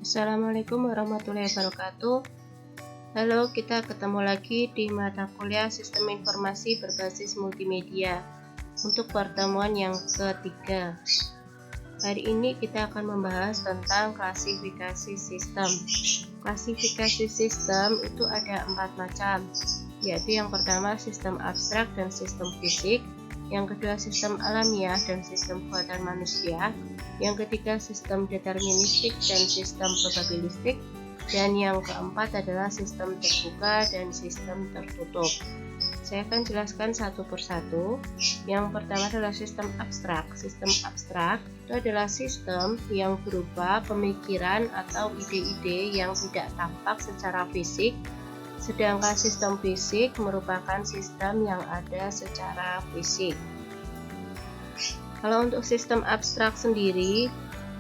Assalamualaikum warahmatullahi wabarakatuh. Halo, kita ketemu lagi di mata kuliah Sistem Informasi Berbasis Multimedia untuk pertemuan yang ketiga. Hari ini kita akan membahas tentang klasifikasi sistem. Klasifikasi sistem itu ada 4 macam, yaitu yang pertama sistem abstrak dan sistem fisik, yang kedua sistem alamiah dan sistem buatan manusia, yang ketiga sistem deterministik dan sistem probabilistik, dan yang keempat adalah sistem terbuka dan sistem tertutup. Saya akan jelaskan satu persatu. Yang pertama adalah sistem abstrak. Sistem abstrak itu adalah sistem yang berupa pemikiran atau ide-ide yang tidak tampak secara fisik, sedangkan sistem fisik merupakan sistem yang ada secara fisik. Kalau untuk sistem abstrak sendiri,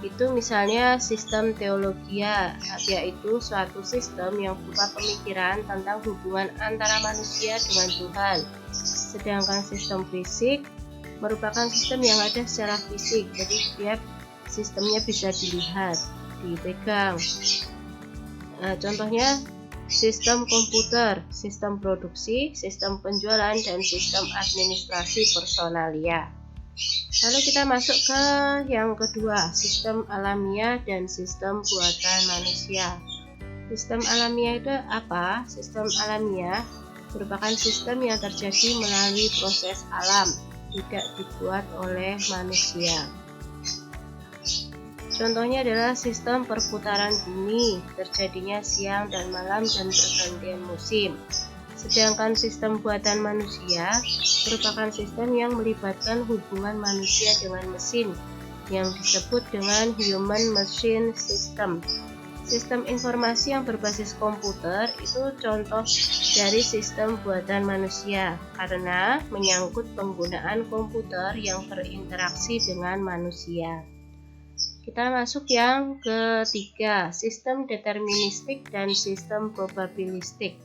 itu misalnya sistem teologia, yaitu suatu sistem yang berupa pemikiran tentang hubungan antara manusia dengan Tuhan. Sedangkan sistem fisik merupakan sistem yang ada secara fisik, jadi dia sistemnya bisa dilihat, dipegang. Contohnya sistem komputer, sistem produksi, sistem penjualan, dan sistem administrasi personalia. Lalu kita masuk ke yang kedua, sistem alamiah dan sistem buatan manusia. Sistem alamiah itu apa? Sistem alamiah merupakan sistem yang terjadi melalui proses alam, tidak dibuat oleh manusia. Contohnya adalah sistem perputaran bumi, terjadinya siang dan malam dan pergantian musim. Sedangkan sistem buatan manusia merupakan sistem yang melibatkan hubungan manusia dengan mesin, yang disebut dengan human machine system. Sistem informasi yang berbasis komputer itu contoh dari sistem buatan manusia karena menyangkut penggunaan komputer yang berinteraksi dengan manusia. Kita masuk yang ketiga, sistem deterministik dan sistem probabilistik.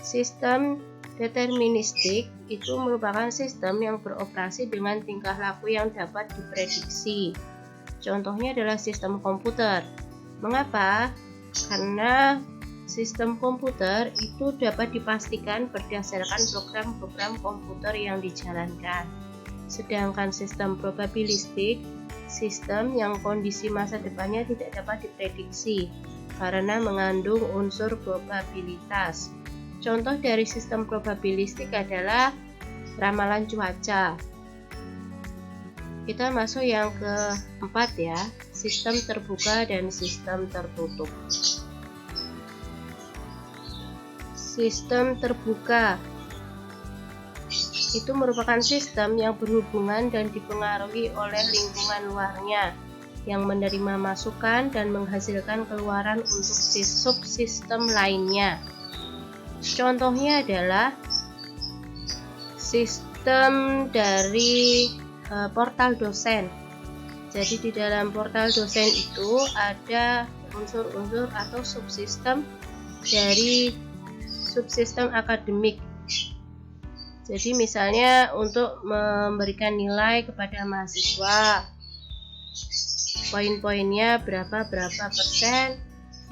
Sistem deterministik itu merupakan sistem yang beroperasi dengan tingkah laku yang dapat diprediksi. Contohnya adalah sistem komputer. Mengapa? Karena sistem komputer itu dapat dipastikan berdasarkan program-program komputer yang dijalankan. Sedangkan sistem probabilistik, sistem yang kondisi masa depannya tidak dapat diprediksi karena mengandung unsur probabilitas. Contoh dari sistem probabilistik adalah ramalan cuaca. Kita masuk yang keempat ya, sistem terbuka dan sistem tertutup. Sistem terbuka itu merupakan sistem yang berhubungan dan dipengaruhi oleh lingkungan luarnya, yang menerima masukan dan menghasilkan keluaran untuk subsistem lainnya. Contohnya adalah sistem dari portal dosen. Jadi di dalam portal dosen itu ada unsur-unsur atau subsistem dari subsistem akademik. Jadi misalnya untuk memberikan nilai kepada mahasiswa, poin-poinnya berapa persen,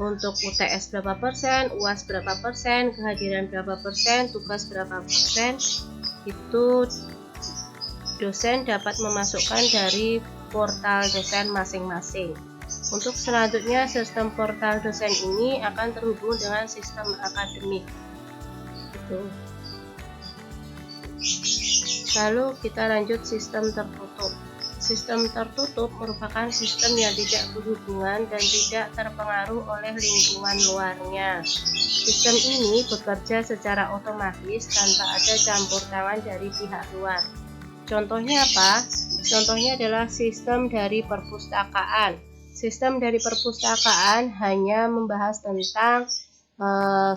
untuk UTS berapa persen, UAS berapa persen, kehadiran berapa persen, tugas berapa persen, itu dosen dapat memasukkan dari portal dosen masing-masing. Untuk selanjutnya, sistem portal dosen ini akan terhubung dengan sistem akademik. Lalu kita lanjut sistem tertutup. Sistem tertutup merupakan sistem yang tidak berhubungan dan tidak terpengaruh oleh lingkungan luarnya. Sistem ini bekerja secara otomatis tanpa ada campur tangan dari pihak luar. Contohnya apa? Contohnya adalah sistem dari perpustakaan. Sistem dari perpustakaan hanya membahas tentang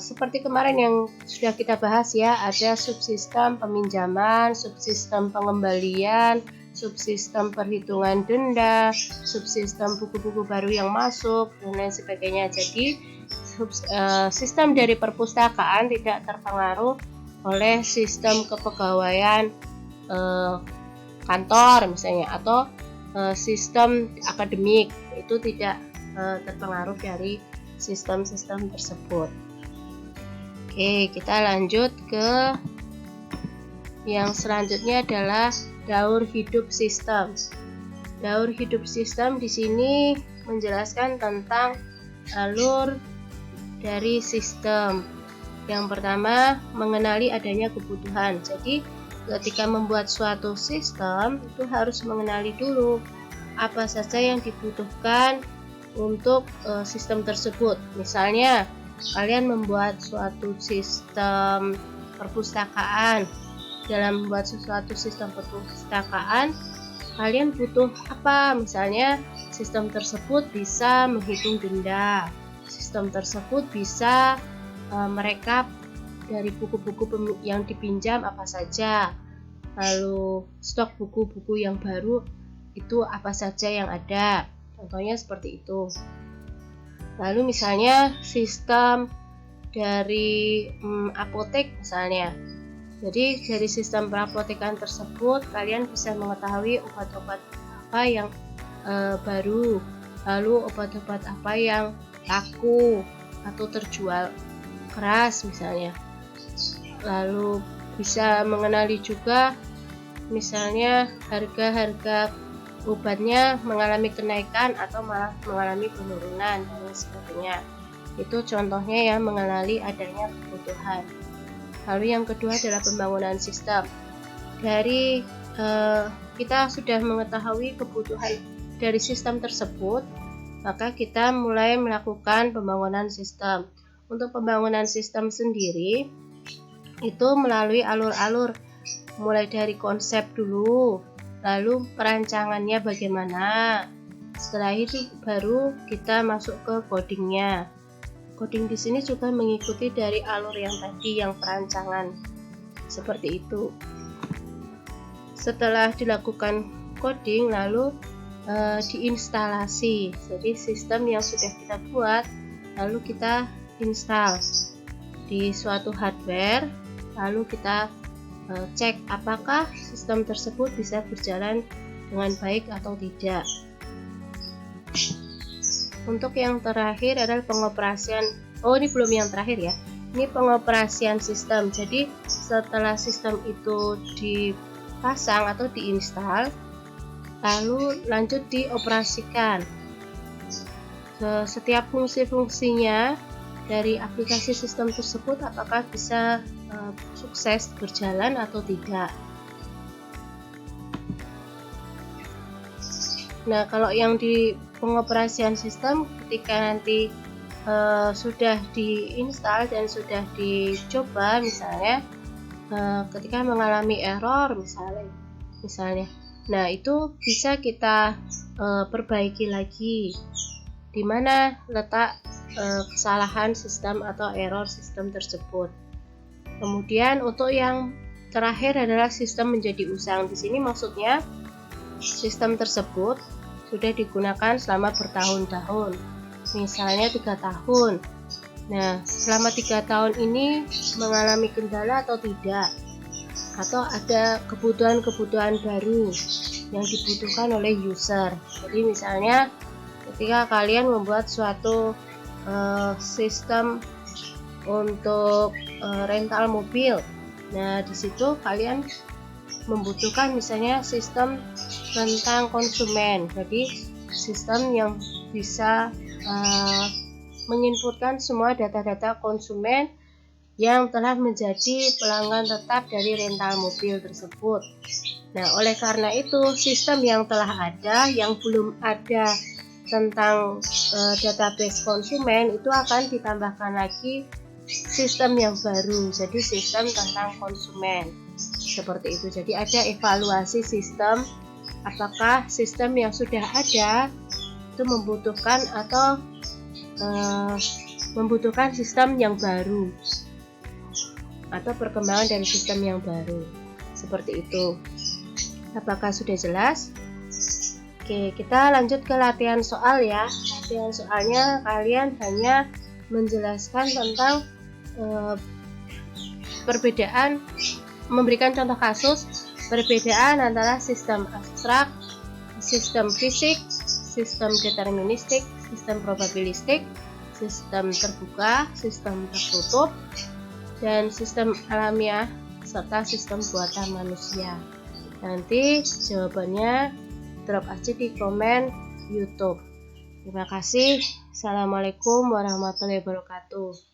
seperti kemarin yang sudah kita bahas ya, ada subsistem peminjaman, subsistem pengembalian, subsistem perhitungan denda, subsistem buku-buku baru yang masuk, dan lain sebagainya. Jadi sistem dari perpustakaan tidak terpengaruh oleh sistem kepegawaian kantor misalnya, atau sistem akademik, itu tidak terpengaruh dari sistem-sistem tersebut. Oke, kita lanjut ke yang selanjutnya adalah daur hidup sistem. Daur hidup sistem di sini menjelaskan tentang alur dari sistem. Yang pertama, mengenali adanya kebutuhan. Jadi, ketika membuat suatu sistem itu harus mengenali dulu apa saja yang dibutuhkan untuk sistem tersebut. Misalnya, kalian membuat suatu sistem perpustakaan. Dalam membuat suatu sistem perpustakaan, kalian butuh apa? Misalnya, sistem tersebut bisa menghitung denda. Sistem tersebut bisa merekap dari buku-buku yang dipinjam apa saja. Lalu, stok buku-buku yang baru itu apa saja yang ada. Contohnya seperti itu. Lalu misalnya sistem dari apotek misalnya. Jadi dari sistem perapotekan tersebut kalian bisa mengetahui obat-obat apa yang baru, lalu obat-obat apa yang laku atau terjual keras misalnya. Lalu bisa mengenali juga misalnya harga-harga obatnya mengalami kenaikan atau malah mengalami penurunan dan sebagainya. Itu contohnya ya, mengenali adanya kebutuhan. Lalu yang kedua adalah pembangunan sistem. Dari kita sudah mengetahui kebutuhan dari sistem tersebut, maka kita mulai melakukan pembangunan sistem. Untuk pembangunan sistem sendiri itu melalui alur-alur, mulai dari konsep dulu, lalu perancangannya bagaimana. Setelah itu baru kita masuk ke codingnya. Coding di sini juga mengikuti dari alur yang tadi, yang perancangan seperti itu. Setelah dilakukan coding, lalu diinstalasi. Jadi sistem yang sudah kita buat lalu kita install di suatu hardware, lalu kita cek apakah sistem tersebut bisa berjalan dengan baik atau tidak. Untuk yang terakhir adalah pengoperasian. Oh, ini belum yang terakhir ya. Ini pengoperasian sistem. Jadi setelah sistem itu dipasang atau diinstal, lalu lanjut dioperasikan. Setiap fungsi-fungsinya dari aplikasi sistem tersebut apakah bisa sukses berjalan atau tidak. Nah, kalau yang di pengoperasian sistem, ketika nanti sudah diinstal dan sudah dicoba, misalnya ketika mengalami error misalnya, nah itu bisa kita perbaiki lagi di mana letak kesalahan sistem atau error sistem tersebut. Kemudian untuk yang terakhir adalah sistem menjadi usang. Di sini maksudnya sistem tersebut sudah digunakan selama bertahun-tahun, misalnya 3 tahun. Nah, selama 3 tahun ini mengalami kendala atau tidak, atau ada kebutuhan-kebutuhan baru yang dibutuhkan oleh user. Jadi misalnya ketika kalian membuat suatu sistem untuk rental mobil, nah di situ kalian membutuhkan misalnya sistem tentang konsumen. Jadi sistem yang bisa menginputkan semua data-data konsumen yang telah menjadi pelanggan tetap dari rental mobil tersebut. Nah, oleh karena itu sistem yang telah ada, yang belum ada tentang database konsumen, itu akan ditambahkan lagi sistem yang baru, jadi sistem tentang konsumen seperti itu. Jadi ada evaluasi sistem, apakah sistem yang sudah ada itu membutuhkan atau membutuhkan sistem yang baru atau perkembangan dari sistem yang baru, seperti itu. Apakah sudah jelas? Oke, kita lanjut ke latihan soal ya. Latihan soalnya kalian hanya menjelaskan tentang perbedaan, memberikan contoh kasus perbedaan antara sistem abstrak, sistem fisik, sistem deterministik, sistem probabilistik, sistem terbuka, sistem tertutup, dan sistem alamiah, serta sistem buatan manusia. Nanti jawabannya drop aja di komen YouTube. Terima kasih. Assalamualaikum warahmatullahi wabarakatuh.